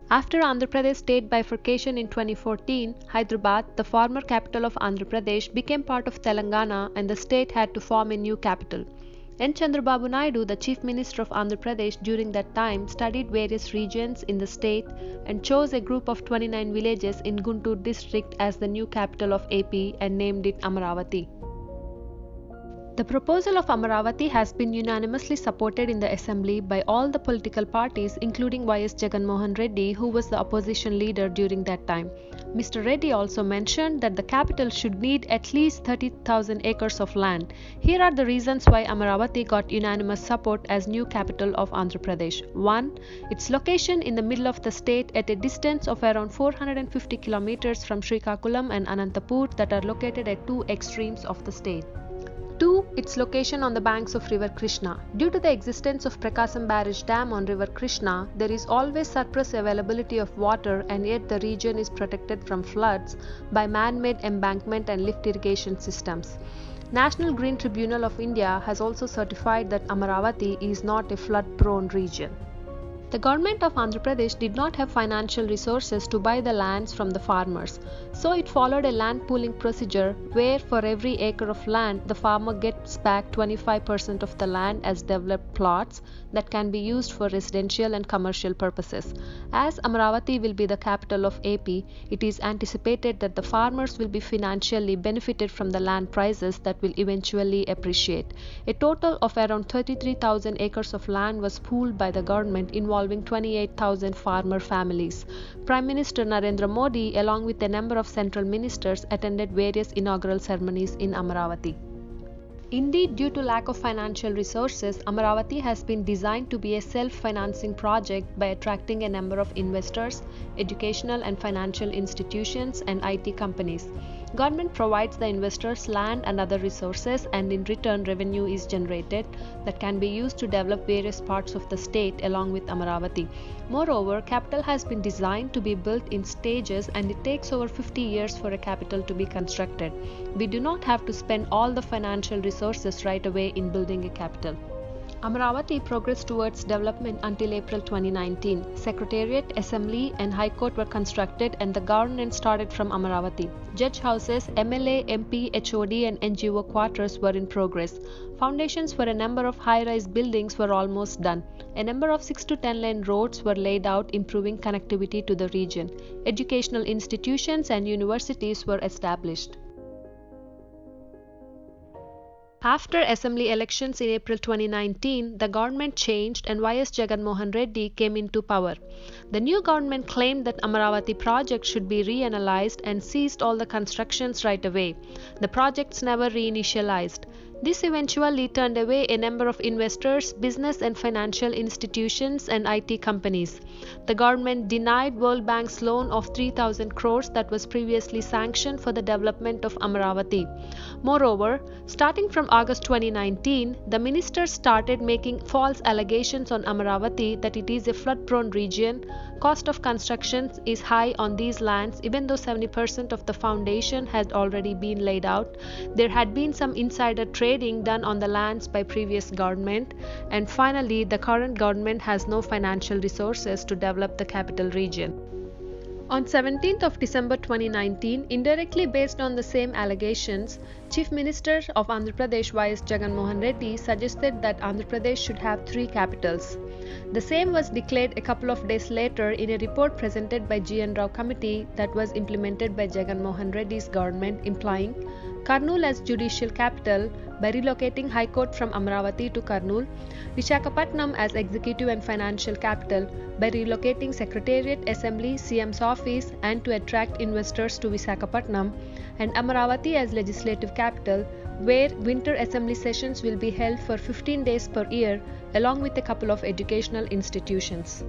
After Andhra Pradesh state bifurcation in 2014, Hyderabad, the former capital of Andhra Pradesh, became part of Telangana and the state had to form a new capital. N. Chandrababu Naidu, the Chief Minister of Andhra Pradesh during that time, studied various regions in the state and chose a group of 29 villages in Guntur district as the new capital of AP and named it Amaravati. The proposal of Amaravati has been unanimously supported in the assembly by all the political parties including Y.S. Jagan Mohan Reddy, who was the opposition leader during that time. Mr. Reddy also mentioned that the capital should need at least 30,000 acres of land. Here are the reasons why Amaravati got unanimous support as new capital of Andhra Pradesh. 1. Its location in the middle of the state at a distance of around 450 kilometers from Srikakulam and Anantapur that are located at two extremes of the state. 2. Its location on the banks of river Krishna. Due to the existence of Prakasam Barrage Dam on river Krishna, there is always surplus availability of water and yet the region is protected from floods by man-made embankment and lift irrigation systems. National Green Tribunal of India has also certified that Amaravati is not a flood-prone region. The government of Andhra Pradesh did not have financial resources to buy the lands from the farmers, so it followed a land pooling procedure where for every acre of land the farmer gets back 25% of the land as developed plots that can be used for residential and commercial purposes. As Amaravati will be the capital of AP, it is anticipated that the farmers will be financially benefited from the land prices that will eventually appreciate. A total of around 33,000 acres of land was pooled by the government involving 28,000 farmer families. Prime Minister Narendra Modi, along with a number of central ministers, attended various inaugural ceremonies in Amaravati. Indeed, due to lack of financial resources, Amaravati has been designed to be a self-financing project by attracting a number of investors, educational and financial institutions, and IT companies. Government provides the investors land and other resources, and in return revenue is generated that can be used to develop various parts of the state along with Amaravati. Moreover, capital has been designed to be built in stages and it takes over 50 years for a capital to be constructed. We do not have to spend all the financial resources right away in building a capital. Amaravati progressed towards development until April 2019. Secretariat, Assembly and High Court were constructed and the governance started from Amaravati. Judge houses, MLA, MP, HOD and NGO quarters were in progress. Foundations for a number of high-rise buildings were almost done. A number of 6 to 10 lane roads were laid out, improving connectivity to the region. Educational institutions and universities were established. After assembly elections in April 2019, the government changed and Y.S. Jagan Mohan Reddy came into power. The new government claimed that Amaravati project should be reanalyzed and ceased all the constructions right away. The projects never reinitialized. This eventually turned away a number of investors, business and financial institutions and IT companies. The government denied World Bank's loan of 3,000 crores that was previously sanctioned for the development of Amaravati. Moreover, starting from August 2019, the ministers started making false allegations on Amaravati that it is a flood-prone region. Cost of construction is high on these lands even though 70% of the foundation had already been laid out. There had been some insider trading done on the lands by previous government, and finally the current government has no financial resources to develop the capital region. On 17th of December 2019, indirectly based on the same allegations, Chief Minister of Andhra Pradesh Y.S. Jagan Mohan Reddy suggested that Andhra Pradesh should have 3 capitals. The same was declared a couple of days later in a report presented by G.N. Rao committee that was implemented by Jagan Mohan Reddy's government, implying Kurnool as judicial capital by relocating High Court from Amaravati to Kurnool, Vishakapattanam as executive and financial capital by relocating Secretariat, Assembly, CM's office and to attract investors to Vishakapattanam, and Amaravati as legislative capital where winter assembly sessions will be held for 15 days per year along with a couple of educational institutions.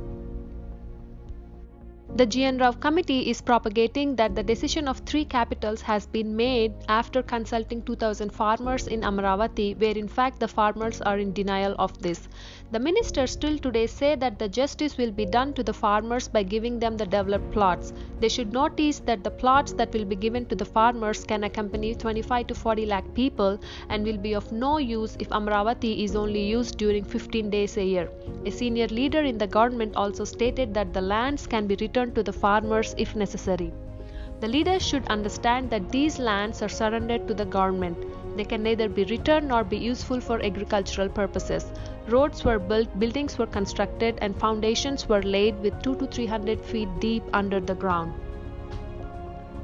The GN Rao committee is propagating that the decision of 3 capitals has been made after consulting 2000 farmers in Amaravati, where in fact the farmers are in denial of this. The ministers still today say that the justice will be done to the farmers by giving them the developed plots. They should notice that the plots that will be given to the farmers can accompany 25 to 40 lakh people and will be of no use if Amaravati is only used during 15 days a year. A senior leader in the government also stated that the lands can be returned to the farmers if necessary. The leaders should understand that these lands are surrendered to the government. They can neither be returned nor be useful for agricultural purposes. Roads were built, buildings were constructed, and foundations were laid with 200 to 300 feet deep under the ground.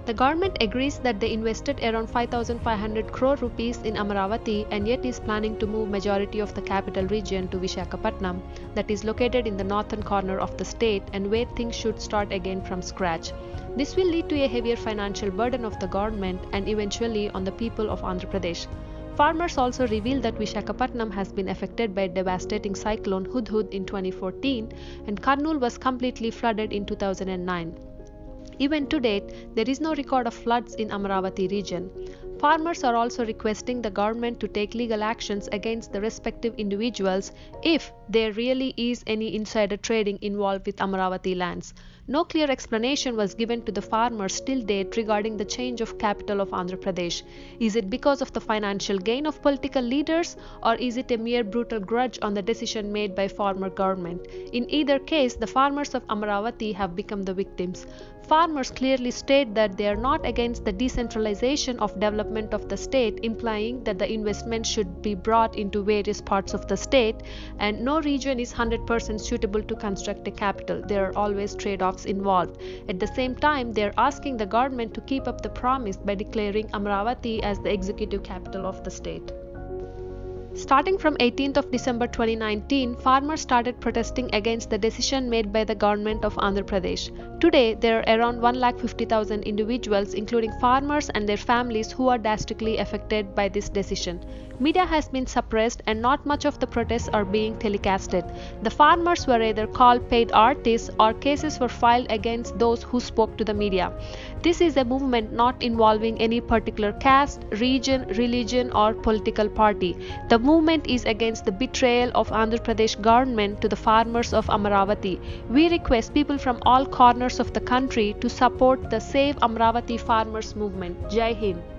The government agrees that they invested around 5,500 crore rupees in Amaravati and yet is planning to move majority of the capital region to Vishakapattanam, that is located in the northern corner of the state and where things should start again from scratch. This will lead to a heavier financial burden of the government and eventually on the people of Andhra Pradesh. Farmers also revealed that Vishakapattanam has been affected by a devastating cyclone Hudhud in 2014 and Kurnool was completely flooded in 2009. Even to date, there is no record of floods in Amaravati region. Farmers are also requesting the government to take legal actions against the respective individuals if there really is any insider trading involved with Amaravati lands. No clear explanation was given to the farmers till date regarding the change of capital of Andhra Pradesh. Is it because of the financial gain of political leaders or is it a mere brutal grudge on the decision made by former government? In either case, the farmers of Amaravati have become the victims. Farmers clearly state that they are not against the decentralization of development of the state, implying that the investment should be brought into various parts of the state and no region is 100% suitable to construct a capital. There are always trade-offs involved. At the same time, they are asking the government to keep up the promise by declaring Amaravati as the executive capital of the state. Starting from 18th of December 2019, farmers started protesting against the decision made by the government of Andhra Pradesh. Today, there are around 150,000 individuals, including farmers and their families, who are drastically affected by this decision. Media has been suppressed and not much of the protests are being telecasted. The farmers were either called paid artists or cases were filed against those who spoke to the media. This is a movement not involving any particular caste, region, religion or political party. The movement is against the betrayal of Andhra Pradesh government to the farmers of Amaravati. We request people from all corners of the country to support the Save Amaravati Farmers movement. Jai Hind.